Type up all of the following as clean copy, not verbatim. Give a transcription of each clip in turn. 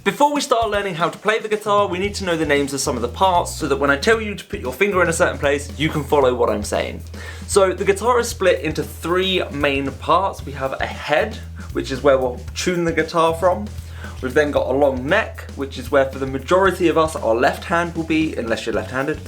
Before we start learning how to play the guitar, we need to know the names of some of the parts so that when I tell you to put your finger in a certain place, you can follow what I'm saying. So the guitar is split into three main parts. We have a head, which is where we'll tune the guitar from. We've then got a long neck, which is where for the majority of us our left hand will be, unless you're left-handed.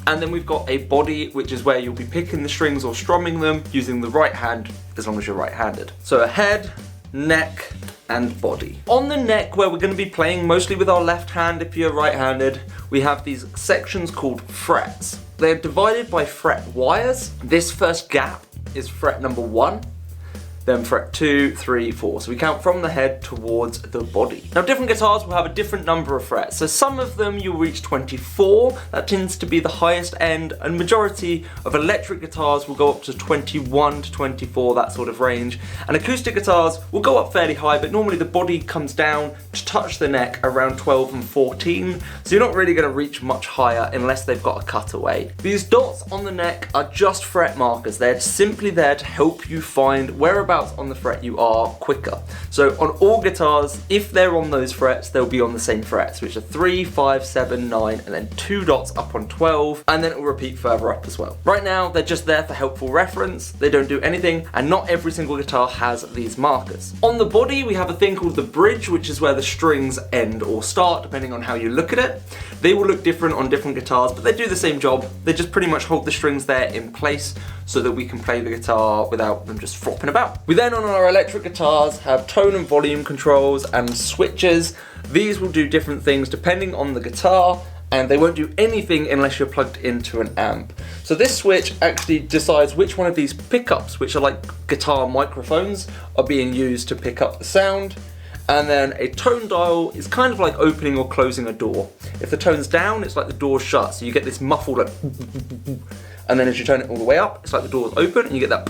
And then we've got a body, which is where you'll be picking the strings or strumming them using the right hand, as long as you're right-handed. So a head, neck, and body. On the neck, where we're going to be playing mostly with our left hand if you're right-handed, we have these sections called frets. They're divided by fret wires. This first gap is fret number 1. Then fret 2, 3, 4. So we count from the head towards the body. Now different guitars will have a different number of frets. So some of them you'll reach 24, that tends to be the highest end, and majority of electric guitars will go up to 21 to 24, that sort of range. And acoustic guitars will go up fairly high, but normally the body comes down to touch the neck around 12 and 14. So you're not really going to reach much higher unless they've got a cutaway. These dots on the neck are just fret markers. They're simply there to help you find whereabouts on the fret you are quicker. So on all guitars, if they're on those frets, they'll be on the same frets, which are 3, 5, 7, 9, and then 2 dots up on 12, and then it will repeat further up as well. Right now, they're just there for helpful reference. They don't do anything, and not every single guitar has these markers. On the body, we have a thing called the bridge, which is where the strings end or start, depending on how you look at it. They will look different on different guitars, but they do the same job. They just pretty much hold the strings there in place so that we can play the guitar without them just flopping about. We then on our electric guitars have tone and volume controls and switches. These will do different things depending on the guitar, and they won't do anything unless you're plugged into an amp. So this switch actually decides which one of these pickups, which are like guitar microphones, are being used to pick up the sound. And then a tone dial is kind of like opening or closing a door. If the tone's down, it's like the door's shut, so you get this muffled like, and then as you turn it all the way up, it's like the door's open and you get that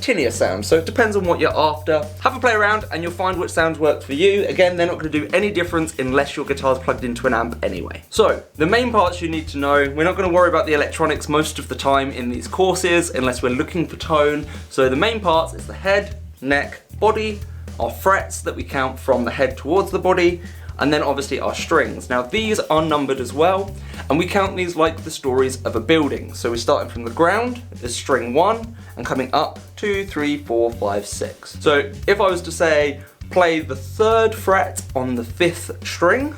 tinnier sound. So it depends on what you're after. Have a play around and you'll find which sounds work for you. Again, they're not going to do any difference unless your guitar's plugged into an amp anyway. So the main parts you need to know, we're not going to worry about the electronics most of the time in these courses unless we're looking for tone. So the main parts is the head, neck, body, our frets that we count from the head towards the body, and then obviously our strings. Now these are numbered as well, and we count these like the stories of a building. So we're starting from the ground, there's string 1, and coming up 2, 3, 4, 5, 6. So if I was to say, play the 3rd fret on the 5th string,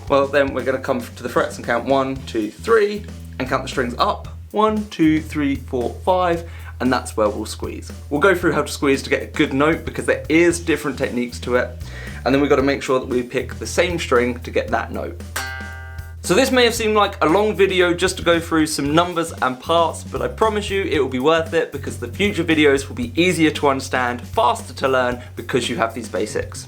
well then we're going to come to the frets and count 1, 2, 3, and count the strings up, 1, 2, 3, 4, 5, and that's where we'll squeeze. We'll go through how to squeeze to get a good note because there is different techniques to it, and then we've got to make sure that we pick the same string to get that note. So this may have seemed like a long video just to go through some numbers and parts, but I promise you it will be worth it because the future videos will be easier to understand, faster to learn because you have these basics.